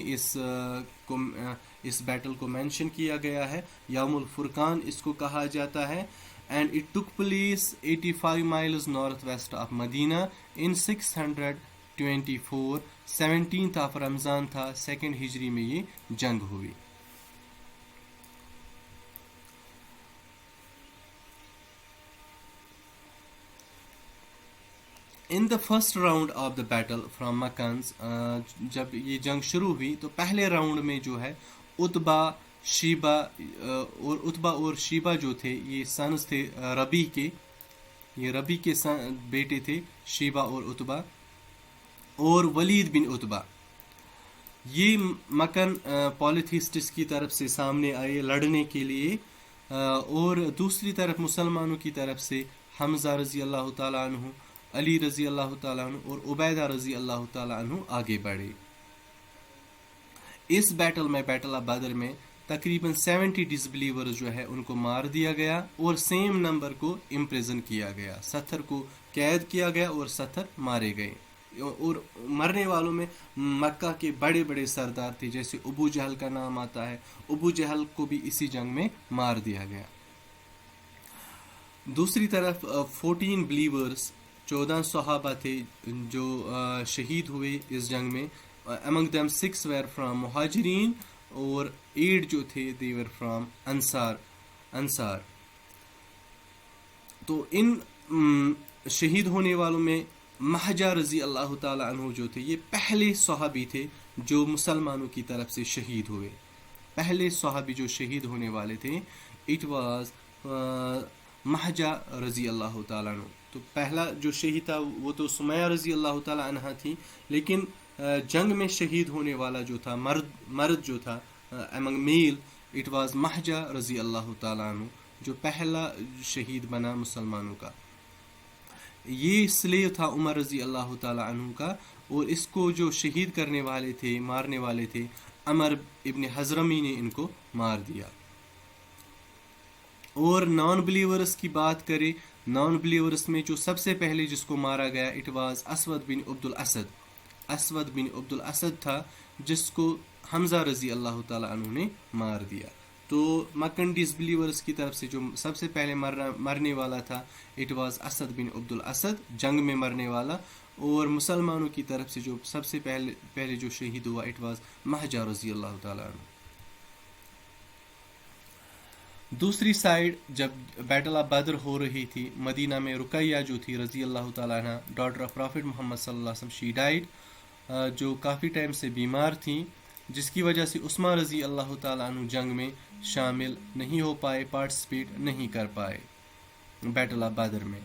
اس بیٹل کو مینشن کیا گیا ہے، یوم الفرقان اس کو کہا جاتا ہے۔ and it took place 85 miles northwest of Medina in 624، 17th of رمضان تھا، 2nd ہجری میں یہ جنگ ہوئی۔ In the first round of the battle from Meccans, جب یہ جنگ شروع ہوئی تو پہلے راؤنڈ میں جو ہے اتبا اور شیبہ جو تھے، یہ سنز تھے ربی کے، یہ ربی کے بیٹے تھے شیبہ اور اتبا، اور ولید بن اتبا، یہ مکن پالیتھیسٹس کی طرف سے سامنے آئے لڑنے کے لیے، اور دوسری طرف مسلمانوں کی طرف سے حمزہ رضی اللہ تعالیٰ عنہ، علی رضی اللہ تعالیٰ عنہ اور عبیدہ رضی اللہ تعالیٰ عنہ آگے بڑھے۔ اس بیٹل میں، بیٹل آف بدر میں، تقریباً 70 ڈسبلیورز جو ہے ان کو مار دیا گیا، اور سیم نمبر کو امپریزن کیا گیا، 70 کو قید کیا گیا اور 70 مارے گئے۔ اور مرنے والوں میں مکہ کے بڑے بڑے سردار تھے، جیسے ابو جہل کا نام آتا ہے، ابو جہل کو بھی اسی جنگ میں مار دیا گیا۔ دوسری طرف 14 بلیورز، 14 صحابہ تھے جو شہید ہوئے اس جنگ میں، among them 6 were from مہاجرین اور 8 جو تھے they were from انصار۔ تو ان شہید ہونے والوں میں مہجہ رضی اللہ تعالیٰ عنہ جو تھے، یہ پہلے صحابی تھے جو مسلمانوں کی طرف سے شہید ہوئے، پہلے صحابی جو شہید ہونے والے تھے، اٹ واز مہجہ رضی اللہ تعالیٰ عنہ۔ تو پہلا جو شہید تھا وہ تو سمیہ رضی اللہ تعالیٰ عنہ تھی، لیکن جنگ میں شہید ہونے والا جو تھا، مرد جو تھا among میل، اٹ واز مہجہ رضی اللہ تعالیٰ عنہ، جو پہلا شہید بنا مسلمانوں کا۔ یہ سلیو تھا عمر رضی اللہ تعالیٰ عنہ کا، اور اس کو جو شہید کرنے والے تھے، مارنے والے تھے، عمر ابن حضرمی نے ان کو مار دیا۔ اور نان بلیورز کی بات کریں، نان بلیورز میں جو سب سے پہلے جس کو مارا گیا، اٹ واز اسود بن عبد الاسد۔ اسود بن عبد الاسد تھا، جس کو حمزہ رضی اللہ تعالیٰ عنہ نے مار دیا. تو مکن ڈس بلیورز کی طرف سے جو سب سے پہلے مرنے والا تھا it was Asad bin Abdul al Assad, جنگ میں مرنے والا. اور مسلمانوں کی طرف سے جو سب سے پہلے جو شہید ہوا اٹ واز مہجہ رضی اللہ تعالیٰ عنہ. دوسری سائڈ جب بیٹل آف بدر ہو رہی تھی, مدینہ میں رقیہ جو تھی رضی اللہ تعالیٰ عنہ, ڈاٹر آف پرافٹ محمد صلی اللہ علیہ وسلم, شی ڈائڈ, جو کافی ٹائم سے بیمار تھیں, جس کی وجہ سے عثمان رضی اللہ تعالیٰ عنہ جنگ میں شامل نہیں ہو پائے, پارٹیسپیٹ نہیں کر پائے بیٹل آف بدر میں.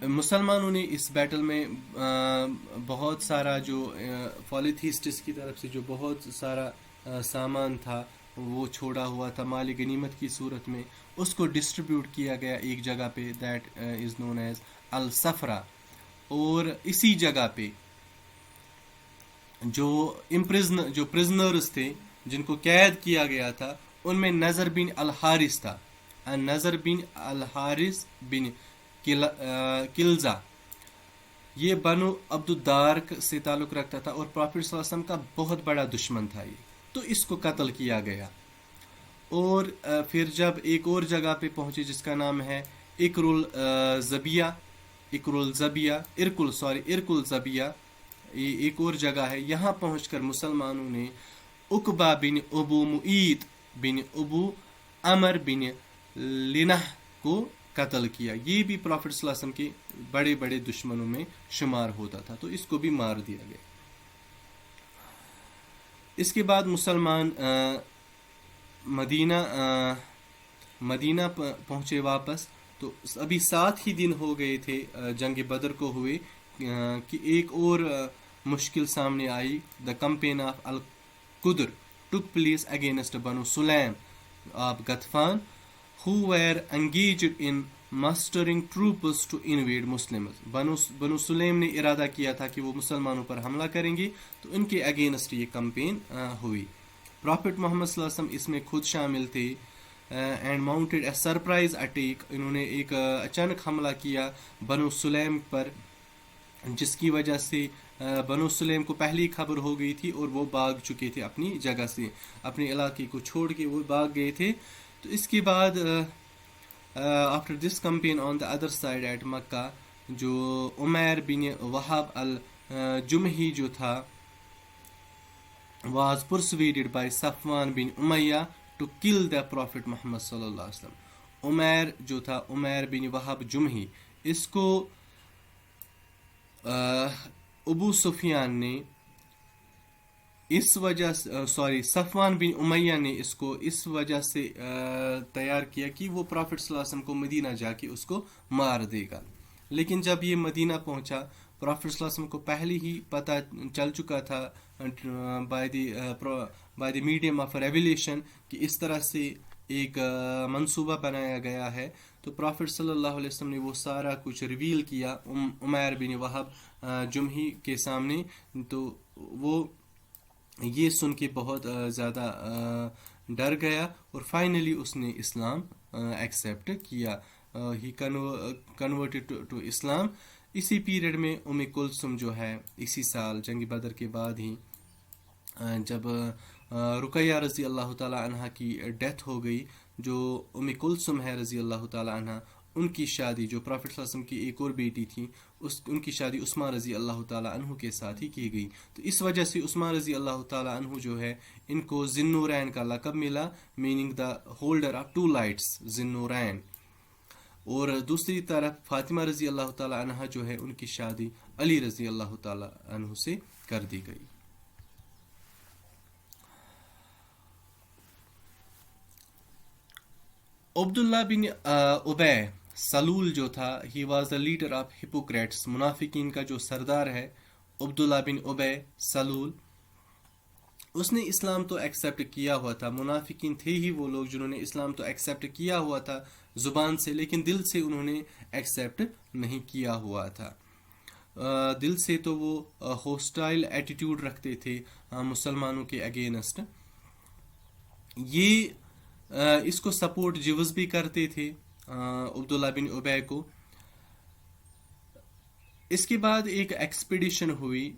مسلمانوں نے اس بیٹل میں بہت سارا جو پالیتھیسٹس کی طرف سے جو بہت سارا سامان تھا وہ چھوڑا ہوا تھا مال غنیمت کی صورت میں, اس کو ڈسٹریبیوٹ کیا گیا ایک جگہ پہ, دیٹ از نون ایز الصفرا. اور اسی جگہ پہ جو پرزنرز تھے جن کو قید کیا گیا تھا ان میں نظر بن الحارث تھا. نظر بن الحارث بن کلزا, یہ بنو عبد الدار سے تعلق رکھتا تھا اور پروفیٹ صلی اللہ علیہ وسلم کا بہت بڑا دشمن تھا یہ, تو اس کو قتل کیا گیا. اور پھر جب ایک اور جگہ پہ پہنچے جس کا نام ہے ارکل زبیہ, یہ ایک اور جگہ ہے, یہاں پہنچ کر مسلمانوں نے عقبہ بن ابو معیط بن ابو عمر بن لنہ کو قتل کیا. یہ بھی پروفیٹ صلی اللہ علیہ وسلم کے بڑے بڑے دشمنوں میں شمار ہوتا تھا, تو اس کو بھی مار دیا گیا. اس کے بعد مسلمان مدینہ پہنچے واپس, تو ابھی 7 ہی دن ہو گئے تھے جنگ بدر کو ہوئے کہ ایک اور مشکل سامنے آئی. دا کمپین آف القدر ٹک پلیس اگینسٹ بنو سلیم of غطفان who were engaged in mustering troops to invade Muslims. بنو سلیم نے ارادہ کیا تھا کہ وہ مسلمانوں پر حملہ کریں گے, تو ان کے اگینسٹ یہ کمپین ہوئی. پرافٹ محمد صلی اللہ علیہ وسلم اس میں خود شامل تھے and mounted a surprise attack. انہوں نے ایک اچانک حملہ کیا بنو سلیم پر, جس کی وجہ سے بنو سلیم کو پہلی خبر ہو گئی تھی اور وہ بھاگ چکے تھے اپنی جگہ سے, اپنے علاقے کو چھوڑ کے وہ بھاگ گئے تھے. تو اس کے بعد after this campaign on the other side at Mecca, جو عمیر بن وہاب الجمحی جو تھا was persuaded by Safwan bin Umayyah to kill the profit Muhammad صلی اللہ علیہ وسلم. عمیر جو تھا, عمیر بن وہاب جمحی, اس کو ابو سفیان نے اس وجہ صفوان بن امیہ نے اس کو اس وجہ سے تیار کیا کہ وہ پرافٹ صلی اللہ علیہ وسلم کو مدینہ جا کے اس کو مار دے گا. لیکن جب یہ مدینہ پہنچا, پرافٹ صلی اللہ علیہ وسلم کو پہلے ہی پتہ چل چکا تھا by the medium of revelation کہ اس طرح سے ایک منصوبہ بنایا گیا ہے. تو پرافٹ صلی اللہ علیہ وسلم نے وہ سارا کچھ ریویل کیا عمیر بن وہب جمحی کے سامنے. تو وہ یہ سن کے بہت زیادہ ڈر گیا اور فائنلی اس نے اسلام ایکسیپٹ کیا. ہی کنورٹڈ ٹو اسلام. اسی پیریڈ میں کلثوم جو ہے اسی سال جنگ بدر کے بعد ہی جب رقیہ رضی اللہ تعالیٰ عنہ کی ڈیتھ ہو گئی, جو کلثوم ہے رضی اللہ تعالیٰ عنہ, ان کی شادی جو پرافٹ صلی اللہ علیہ وسلم کی ایک اور بیٹی تھی ان کی شادی عثمان رضی اللہ تعالیٰ عنہ کے ساتھ ہی کی گئی. تو اس وجہ سے عثمان رضی اللہ تعالیٰ عنہ جو ہے ان کو ذی النورین کا لقب ملا, meaning the holder of 2 lights, ذی النورین. اور دوسری طرف فاطمہ رضی اللہ تعالیٰ عنہ جو ہے ان کی شادی علی رضی اللہ تعالیٰ عنہ سے کر دی گئی. عبداللہ بن ابی سلول جو تھا, he was the leader of Hippocrates, منافقین کا جو سردار ہے عبداللہ بن ابی سلول. اس نے اسلام تو ایکسیپٹ کیا ہوا تھا, منافقین تھے ہی وہ لوگ جنہوں نے اسلام تو ایکسیپٹ کیا ہوا تھا زبان سے, لیکن دل سے انہوں نے ایکسیپٹ نہیں کیا ہوا تھا. دل سے تو وہ ہوسٹائل ایٹیٹیوڈ رکھتے تھے مسلمانوں کے اگینسٹ. یہ اس کو سپورٹ جوز بھی کرتے تھے عبداللہ بن ابی کو. اس کے بعد ایک ایکسپیڈیشن ہوئی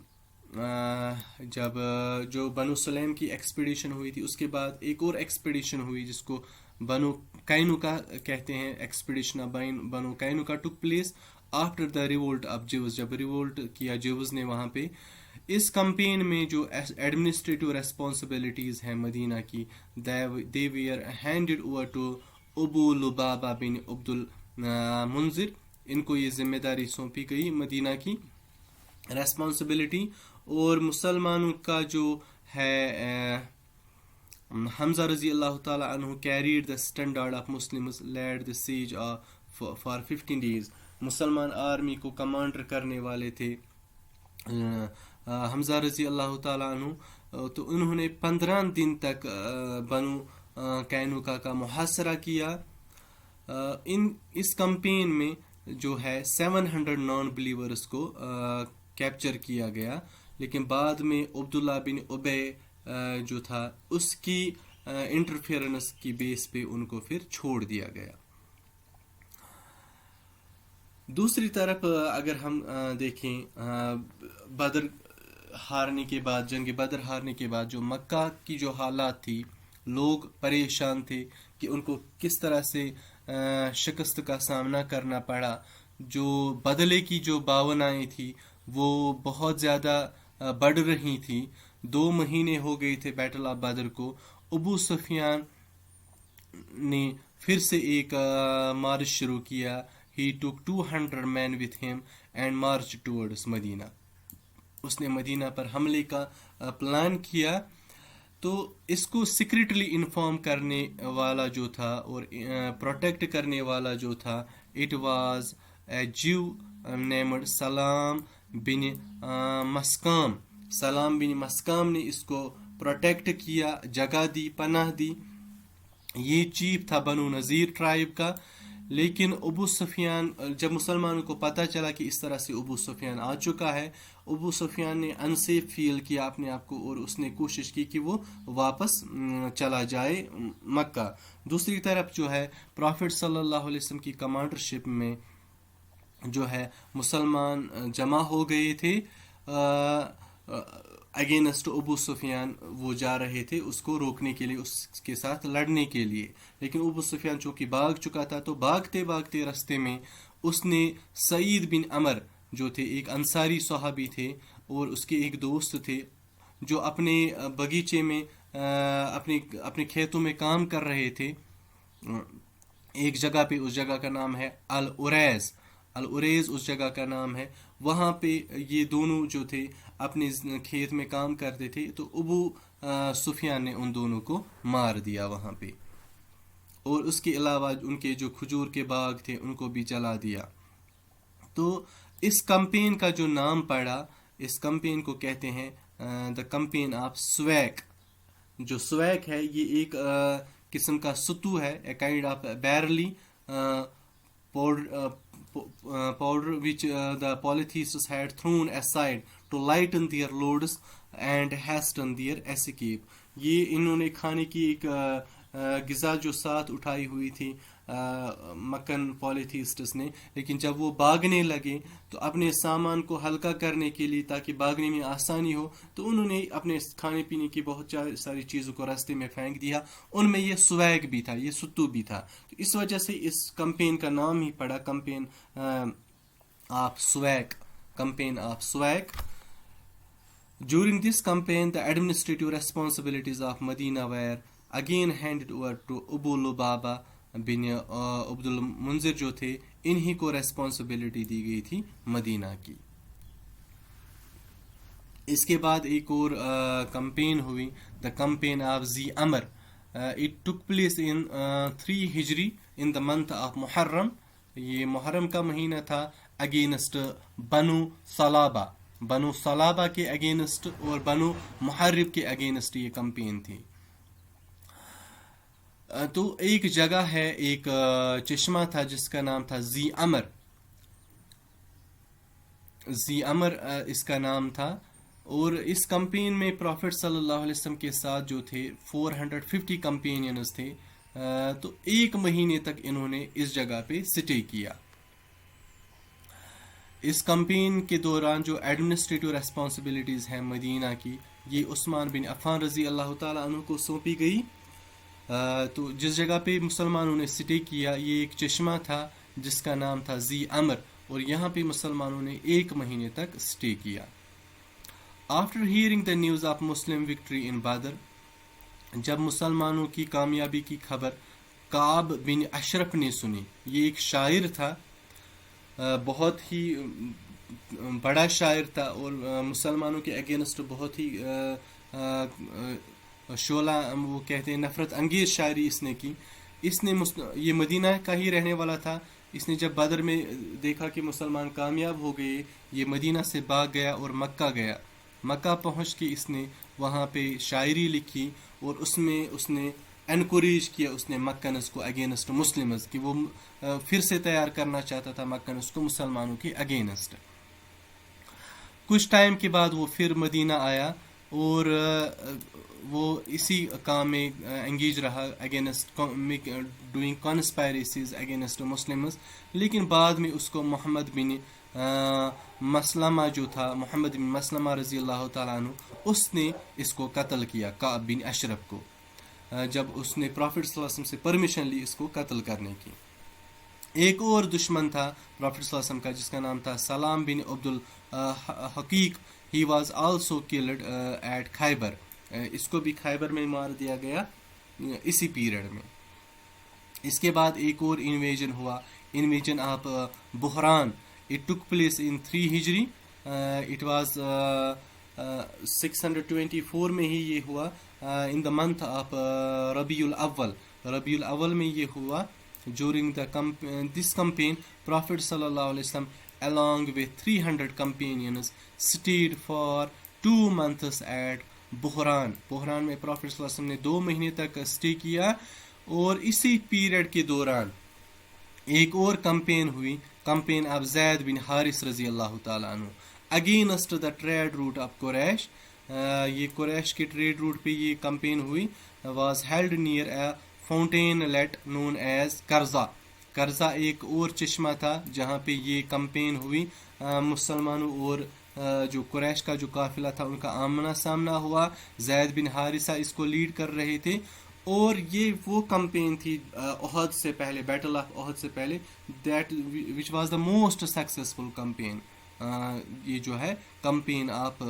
جب جو بنو سلیم کی ایکسپیڈیشن ہوئی تھی اس کے بعد ایک اور ایکسپیڈیشن ہوئی جس کو بنو کینوکا کہتے ہیں. Expedition of Banu Qaynuqa took place after the revolt of Jews. جب ریولٹ کیا جیوز نے وہاں پہ. اس کمپین میں جو ایڈمنسٹریٹو ریسپانسبلٹیز ہیں مدینہ کی دے ویئر ہینڈڈ اوور ٹو ابو لبابہ بن عبد المنذر. ان کو یہ ذمہ داری سونپی گئی مدینہ کی ریسپانسبلٹی. اور مسلمانوں کا جو ہے حمزہ رضی اللہ تعالیٰ عنہ carried the standard of Muslims led the siege for 15 days. مسلمان آرمی کو کمانڈر کرنے والے تھے حمزہ رضی اللہ تعالیٰ عنہ. تو انہوں نے 15 دن تک بنو کینوکا کا محاصرہ کیا. اس کمپین میں جو ہے 700 نان بلیورز کو کیپچر کیا گیا. لیکن بعد میں عبداللہ بن ابے جو تھا اس کی انٹرفیئرنس کی بیس پہ ان کو پھر چھوڑ دیا گیا. دوسری طرف اگر ہم دیکھیں بدر ہارنے کے بعد جنگ بدر ہارنے کے بعد جو مکہ کی جو حالات تھی لوگ پریشان تھے کہ ان کو کس طرح سے شکست کا سامنا کرنا پڑا. جو بدلے کی جو باونائیں تھی وہ بہت زیادہ بڑھ رہی تھی. 2 مہینے ہو گئے تھے بیٹل آف بدر کو. ابو سفیان نے پھر سے ایک مارچ شروع کیا. He took 200 men with him and marched towards مدینہ. اس نے مدینہ پر حملے کا پلان کیا. تو اس کو سیکریٹلی انفارم کرنے والا جو تھا اور پروٹیکٹ کرنے والا جو تھا it was a Jew named Salam bin مسکام. سلام بن مسکام نے اس کو پروٹیکٹ کیا, جگہ دی, پناہ دی. یہ چیف تھا بنو نذیر ٹرائب کا. لیکن ابو سفیان جب مسلمانوں کو پتہ چلا کہ اس طرح سے ابو سفیان آ چکا ہے, ابو سفیان نے انسیف فیل کیا اپنے آپ کو اور اس نے کوشش کی کہ وہ واپس چلا جائے مکہ. دوسری طرف جو ہے پرافٹ صلی اللہ علیہ وسلم کی کمانڈرشپ میں جو ہے مسلمان جمع ہو گئے تھے اگینسٹ ابو سفیان. وہ جا رہے تھے اس کو روکنے کے لیے, اس کے ساتھ لڑنے کے لیے. لیکن ابو سفیان چونکہ بھاگ چکا تھا تو بھاگتے بھاگتے رستے میں اس نے سعید بن عمر جو تھے ایک انصاری صحابی تھے اور اس کے ایک دوست تھے جو اپنے باغیچے میں اپنے کھیتوں میں کام کر رہے تھے ایک جگہ پہ. اس جگہ کا نام ہے العریز. العریز اس جگہ کا نام ہے. وہاں پہ یہ دونوں جو تھے اپنے کھیت میں کام کرتے تھے. تو ابو سفیان نے ان دونوں کو مار دیا وہاں پہ. اور اس کے علاوہ ان کے جو کھجور کے باغ تھے ان کو بھی جلا دیا. تو اس کمپین کا جو نام پڑا, اس کمپین کو کہتے ہیں دا کمپین آف سویک. جو سویک ہے یہ ایک قسم کا ستو ہے, a kind of barely powder which the polytheists had thrown aside to lighten their loads and hasten their escape. یہ انہوں نے کھانے کی ایک غذا جو ساتھ اٹھائی ہوئی تھی مکن پولیتھیسٹس نے, لیکن جب وہ بھاگنے لگے تو اپنے سامان کو ہلکا کرنے کے لیے تاکہ بھاگنے میں آسانی ہو تو انہوں نے اپنے کھانے پینے کی بہت ساری چیزوں کو راستے میں پھینک دیا. ان میں یہ سویگ بھی تھا, یہ ستو بھی تھا. تو اس وجہ سے اس کمپین کا نام ہی پڑا campaign of Sawiq. Campaign of Sawiq. During this campaign, the administrative responsibilities of Medina were again handed over to Abu Lubaba bin عبد المنذر جو تھے, انہی کو ریسپانسبلٹی دی گئی تھی مدینہ کی. اس کے بعد ایک اور کمپین ہوئی, the campaign of Dhi Amr. It took place in 3 ہجری in the month of محرم. یہ محرم کا مہینہ تھا. اگینسٹ بنو صلابہ, بنو صلابہ کے اگینسٹ اور بنو محرب کے اگینسٹ یہ کمپین تھی. تو ایک جگہ ہے, ایک چشمہ تھا جس کا نام تھا زی امر. زی امر اس کا نام تھا. اور اس کمپین میں پروفٹ صلی اللہ علیہ وسلم کے ساتھ جو تھے 450 کمپینینز تھے. تو 1 مہینے تک انہوں نے اس جگہ پہ سٹے کیا. اس کمپین کے دوران جو ایڈمنسٹریٹو ریسپانسبلٹیز ہیں مدینہ کی یہ عثمان بن عفان رضی اللہ تعالیٰ عنہ کو سونپی گئی. تو جس جگہ پہ مسلمانوں نے سٹے کیا یہ ایک چشمہ تھا جس کا نام تھا ذی امر, اور یہاں پہ مسلمانوں نے 1 مہینے تک سٹے کیا. After hearing the news of Muslim victory in Badr, جب مسلمانوں کی کامیابی کی خبر کعب بن اشرف نے سنی, یہ ایک شاعر تھا, بہت ہی بڑا شاعر تھا اور مسلمانوں کے اگینسٹ بہت ہی شعلہ وہ کہتے ہیں نفرت انگیز شاعری اس نے کی. اس نے یہ مدینہ کا ہی رہنے والا تھا. اس نے جب بدر میں دیکھا کہ مسلمان کامیاب ہو گئے, یہ مدینہ سے بھاگ گیا اور مکہ گیا. مکہ پہنچ کے اس نے وہاں پہ شاعری لکھی اور اس میں اس نے انکوریج کیا اس نے مکنز کو اگینسٹ مسلمز, کہ وہ پھر سے تیار کرنا چاہتا تھا مکنز کو مسلمانوں کے اگینسٹ. کچھ ٹائم کے بعد وہ پھر مدینہ آیا اور وہ اسی کام میں انگیج رہا اگینسٹ ڈوئنگ کانسپائریسیز اگینسٹ مسلمز. لیکن بعد میں اس کو محمد بن مسلمہ جو تھا, محمد بن مسلمہ رضی اللہ تعالیٰ عنہ, اس نے اس کو قتل کیا کعب بن اشرف کو, جب اس نے پروفٹ صلی اللہ علیہ وسلم سے پرمیشن لی اس کو قتل کرنے کی. ایک اور دشمن تھا پروفٹ صلی اللہ علیہ وسلم کا جس کا نام تھا Sallam bin Abd al Huqayq. He was also killed at Khaibar, اس کو بھی خیبر میں مار دیا گیا اسی پیریڈ میں. اس کے بعد ایک اور انویژن ہوا, انویژن آف بحران. اٹ ٹک پلیس ان 3 ہجری. اٹ واز 624 میں ہی یہ ہوا, ان دا منتھ آف ربیع الاول. ربیع الاول میں یہ ہوا. During this campaign, Prophet sallallahu alaihi wasallam along with 300 companions stayed for 2 months at بحران. بحران میں پروفٹ صلی اللہ علیہ وسلم نے 2 مہینے تک اسٹے کیا, اور اسی پیریڈ کے دوران ایک اور کمپین ہوئی, campaign of Zayd bin Harith رضی اللہ تعالیٰ عنہ against the trade route of Quraysh. یہ قریش کے ٹریڈ روٹ پہ یہ کمپین ہوئی. Was held near a fountain let known as Qarada. Qarada ایک اور چشمہ تھا جہاں پہ یہ کمپین ہوئی. مسلمانوں اور جو قریش کا جو قافلہ تھا ان کا آمنا سامنا ہوا. زید بن حارثہ اس کو لیڈ کر رہے تھے, اور یہ وہ کمپین تھی احد سے پہلے, بیٹل آف احد سے پہلے, that which was the most successful campaign. یہ جو ہے campaign of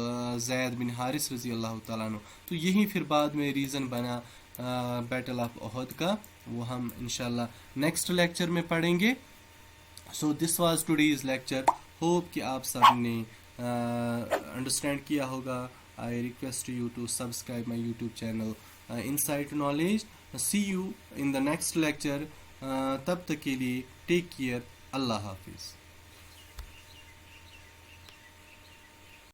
Zayd bin Harith رضی اللہ تعالیٰ عنہ. تو یہی پھر بعد میں ریزن بنا بیٹل آف احد کا, وہ ہم انشاءاللہ نیکسٹ لیکچر میں پڑھیں گے. So this was today's lecture. Hope کہ آپ سب نے انڈرسٹینڈ کیا ہوگا. I request you to subscribe my YouTube channel Insight Knowledge. See you in the next lecture. تب تک کے لیے ٹیک کیئر. اللہ حافظ.